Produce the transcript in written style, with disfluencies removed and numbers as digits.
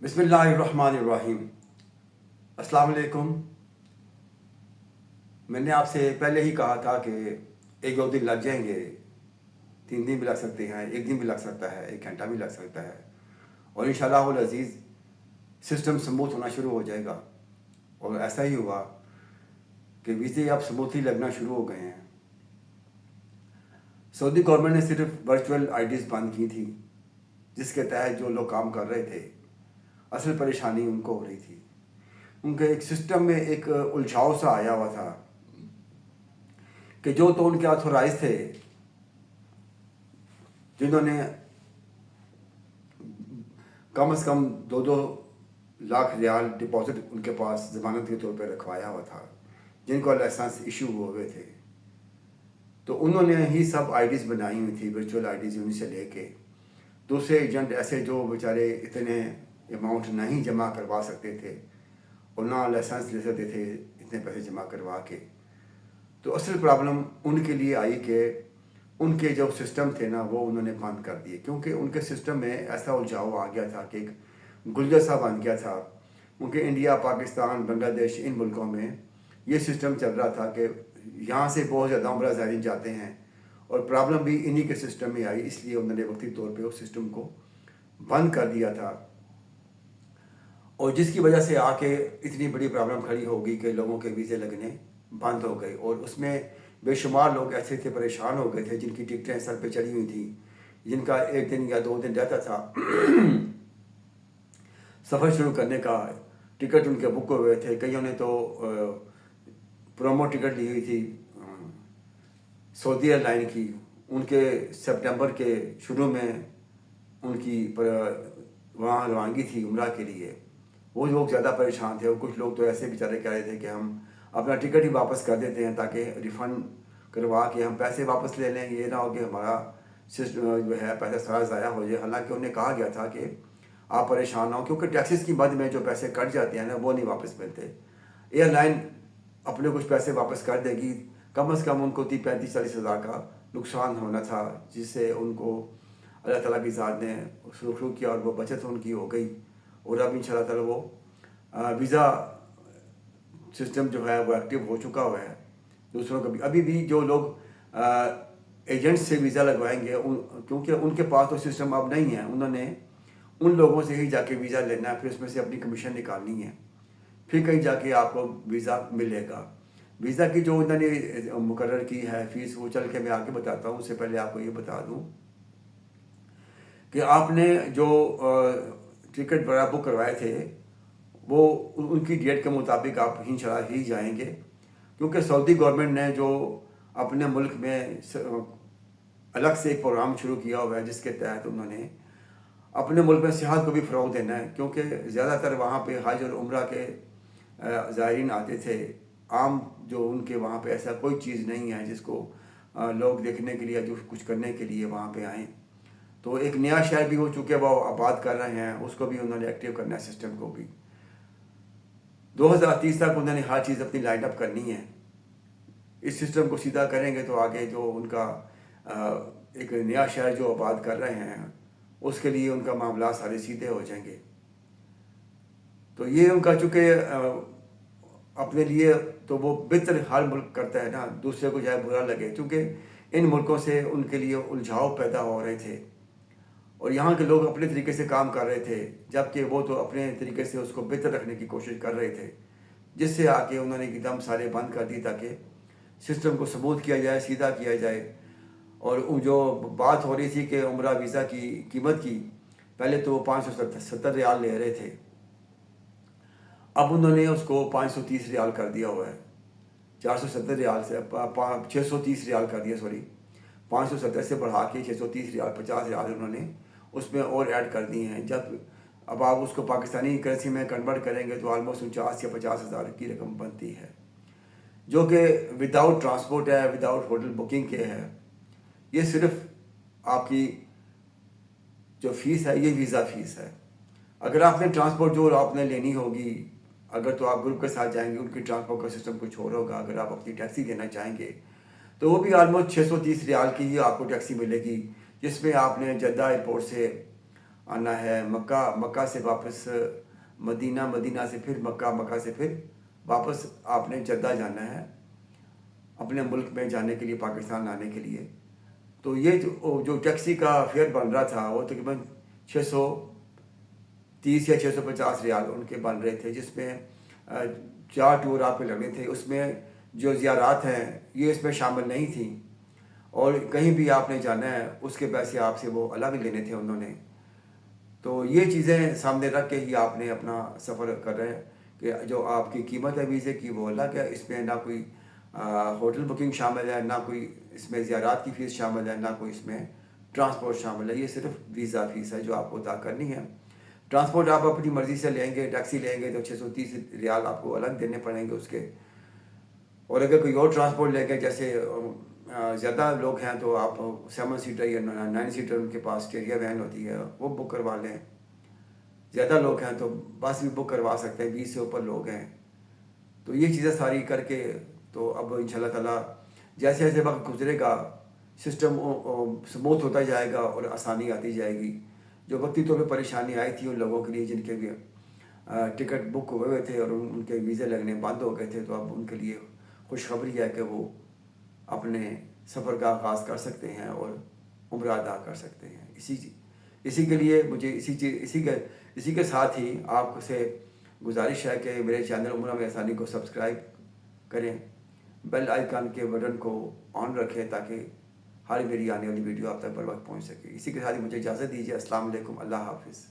बिस्मिल्लाहिर्रहमानिर्रहीम। अस्सलाम वालेकुम। मैंने आपसे पहले ही कहा था कि एक दो दिन लग जाएंगे, 3 दिन भी लग सकते हैं, 1 दिन भी लग सकता है, 1 घंटा भी लग सकता है, और इंशाअल्लाह अज़ीज़ सिस्टम स्मूथ होना शुरू हो जाएगा। और ऐसा ही हुआ कि वीज़े अब स्मूथली लगना शुरू हो गए हैं। सऊदी गवर्नमेंट ने सिर्फ वर्चुअल आईडीज़ बंद की थी, जिसके तहत जो लोग काम कर रहे थे, असल परेशानी उनको हो रही थी। उनके एक सिस्टम में एक उलझाव सा आया हुआ था कि जो तो उनके ऑथोराइज थे, जिन्होंने कम से कम 2-2 लाख रियाल डिपॉजिट उनके पास ज़मानत के तौर पर रखवाया हुआ था, जिनको लाइसेंस इशू हुए थे, तो उन्होंने ही सब आईडीज़ बनाई हुई थी, वर्चुअल आईडीज़ उन्हीं से लेके। दूसरे एजेंट ऐसे जो बेचारे इतने अमाउंट नहीं जमा करवा सकते थे और ना लाइसेंस ले सकते थे इतने पैसे जमा करवा के। तो असल प्रॉब्लम उनके लिए आई कि उनके जो सिस्टम थे ना, वो उन्होंने बंद कर दिए, क्योंकि उनके सिस्टम में ऐसा उलझाव आ गया था कि एक गुलदस्ता सा बन गया था। उनके इंडिया, पाकिस्तान, बांग्लादेश, इन मुल्कों में ये सिस्टम चल रहा था कि यहाँ से बहुत ज़्यादा उम्रा ज़ायरीन जाते हैं, और प्रॉब्लम भी इन्हीं के सिस्टम में आई, इसलिए उन्होंने वक्ती तौर पे उस सिस्टम को बंद कर दिया था। और जिसकी वजह से आके इतनी बड़ी प्रॉब्लम खड़ी हो गई कि लोगों के वीज़े लगने बंद हो गए, और उसमें बेशुमार लोग ऐसे थे, परेशान हो गए थे, जिनकी टिकटें सर पे चढ़ी हुई थी, जिनका 1 दिन या 2 दिन रहता था सफ़र शुरू करने का। टिकट उनके बुक हुए थे, कईयों ने तो प्रोमो टिकट ली हुई थी सऊदी एयरलाइन की। उनके सितंबर के शुरू में उनकी वहाँ रवानगी थी उम्रा के लिए। वो लोग ज़्यादा परेशान थे, और कुछ लोग तो ऐसे बेचारे कह रहे थे कि हम अपना टिकट ही वापस कर देते हैं ताकि रिफ़ंड करवा के हम पैसे वापस ले लें, ये ना हो कि हमारा सिस्टम जो है पैसा सारा ज़ाया हो जाए। हालांकि उन्हें कहा गया था कि आप परेशान ना हो, क्योंकि टैक्सेस की मद में जो पैसे कट जाते हैं ना, वो नहीं वापस मिलते। एयरलाइन अपने कुछ पैसे वापस कर देगी, कम से कम उनको 30-35-40 हज़ार का नुकसान होना था, जिससे उनको अल्लाह ताला की ज़ात ने शुरू किया और वो बचत उनकी हो गई। और अब इंशाअल्लाह ताला वो वीज़ा सिस्टम जो है वो एक्टिव हो चुका हुआ है। दूसरों को भी अभी भी जो लोग एजेंट से वीज़ा लगवाएंगे, क्योंकि उनके पास तो सिस्टम अब नहीं है, उन्होंने उन लोगों से ही जाके वीज़ा लेना है, फिर उसमें से अपनी कमीशन निकालनी है, फिर कहीं जाके आपको वीज़ा मिलेगा। वीज़ा की जो उन्होंने मुकर्रर की है फ़ीस, वो चल के मैं आगे बताता हूँ। उससे पहले आपको ये बता दूँ कि आपने जो टिकट वगैरह बुक करवाए थे, वो उनकी डेट के मुताबिक आप इंशाअल्लाह ही जाएंगे, क्योंकि सऊदी गवर्नमेंट ने जो अपने मुल्क में अलग से एक प्रोग्राम शुरू किया हुआ है, जिसके तहत उन्होंने अपने मुल्क में सियाहत को भी फ़रोग़ देना है, क्योंकि ज़्यादातर वहाँ पे हज और उम्रा के ज़ायरीन आते थे। आम जो उनके वहाँ पे ऐसा कोई चीज़ नहीं है जिसको लोग देखने के लिए, जो कुछ करने के लिए वहाँ पे आएँ। तो एक नया शहर भी हो चुके वो आबाद कर रहे हैं, उसको भी उन्होंने एक्टिव करना है, सिस्टम को भी 2030 तक उन्होंने हर चीज़ अपनी लाइन अप करनी है। इस सिस्टम को सीधा करेंगे तो आगे जो उनका एक नया शहर जो आबाद कर रहे हैं, उसके लिए उनका मामला सारे सीधे हो जाएंगे। तो ये उनका चूँकि अपने लिए तो वो बेहतर हर मुल्क करता है ना, दूसरे को चाहे बुरा लगे, क्योंकि इन मुल्कों से उनके लिए उलझाव पैदा हो रहे थे, और यहाँ के लोग अपने तरीके से काम कर रहे थे, जबकि वो तो अपने तरीके से उसको बेहतर रखने की कोशिश कर रहे थे, जिससे आके उन्होंने एकदम सारे बंद कर दी ताकि सिस्टम को स्मूथ किया जाए, सीधा किया जाए। और जो बात हो रही थी कि उम्रा वीज़ा की कीमत की, पहले तो 570 रियाल ले रहे थे, अब उन्होंने उसको 530 रियाल कर दिया हुआ है। 470 रियाल से 630 रियाल कर दिया, सॉरी 570 से बढ़ा के 630 रियाल, 50 रियाल उन्होंने उसमें और ऐड कर दिए हैं। जब अब आप उसको पाकिस्तानी करेंसी में कन्वर्ट करेंगे तो ऑलमोस्ट 49 या 50 हज़ार की रकम बनती है, जो कि विदाउट ट्रांसपोर्ट है, विदाउट होटल बुकिंग के है। ये सिर्फ आपकी जो फ़ीस है, ये वीज़ा फ़ीस है। अगर आपने ट्रांसपोर्ट जो आपने लेनी होगी, अगर तो आप ग्रुप के साथ जाएंगे, उनकी ट्रांसपोर्ट का सिस्टम कुछ और होगा। अगर आप अपनी टैक्सी देना चाहेंगे तो वो भी ऑलमोस्ट 630 रियाल की ही आपको टैक्सी मिलेगी, जिसमें आपने जद्दा एयरपोर्ट से آنا ہے، مکہ سے واپس مدینہ، مدینہ سے پھر مکہ، مکہ سے پھر واپس آپ نے جدہ جانا ہے اپنے ملک میں جانے کے لیے، پاکستان آنے کے لیے. تو یہ جو ٹیکسی کا فیئر بن رہا تھا وہ تقریباً 630 یا 650 ریال ان کے بن رہے تھے، جس میں 4 ٹور آپ کے لگنے تھے. اس میں جو زیارات ہیں یہ اس میں شامل نہیں تھیں، اور کہیں بھی آپ نے جانا ہے اس کے پیسے آپ سے وہ الگ لینے تھے انہوں نے. تو یہ چیزیں سامنے رکھ کے ہی آپ نے اپنا سفر کر رہے ہیں کہ جو آپ کی قیمت ہے ویزے کی وہ الگ ہے. اس میں نہ کوئی ہوٹل بکنگ شامل ہے، نہ کوئی اس میں زیارات کی فیس شامل ہے، نہ کوئی اس میں ٹرانسپورٹ شامل ہے. یہ صرف ویزا فیس ہے جو آپ کو ادا کرنی ہے. ٹرانسپورٹ آپ اپنی مرضی سے لیں گے، ٹیکسی لیں گے تو 630 ریال آپ کو الگ دینے پڑیں گے اس کے. اور اگر کوئی اور ٹرانسپورٹ لے کے، جیسے زیادہ لوگ ہیں تو آپ 7 سیٹر یا 9 سیٹر ان کے پاس ٹیریا وین ہوتی ہے وہ بک کروا لیں. زیادہ لوگ ہیں تو بس بھی بک کروا سکتے ہیں، 20 سے اوپر لوگ ہیں. تو یہ چیزیں ساری کر کے تو اب ان شاء اللہ تعالیٰ جیسے جیسے وقت گزرے گا سسٹم سموتھ ہوتا جائے گا اور آسانی آتی جائے گی. جو وقتی طور پہ پریشانی آئی تھی ان لوگوں کے لیے جن کے بھی ٹکٹ بک ہوئے ہوئے تھے اور ان کے ویزے لگنے بند ہو گئے تھے، تو اب ان کے لیے خوشخبری ہے کہ وہ اپنے سفر کا آغاز کر سکتے ہیں اور عمرہ ادا کر سکتے ہیں. اسی کے لیے مجھے اسی کے ساتھ ہی آپ سے گزارش ہے کہ میرے چینل عمرہ میں آسانی کو سبسکرائب کریں، بیل آئیکن کے بٹن کو آن رکھیں تاکہ ہر میری آنے والی ویڈیو آپ تک بر وقت پہنچ سکے. اسی کے ساتھ ہی مجھے اجازت دیجیے. السلام علیکم، اللہ حافظ.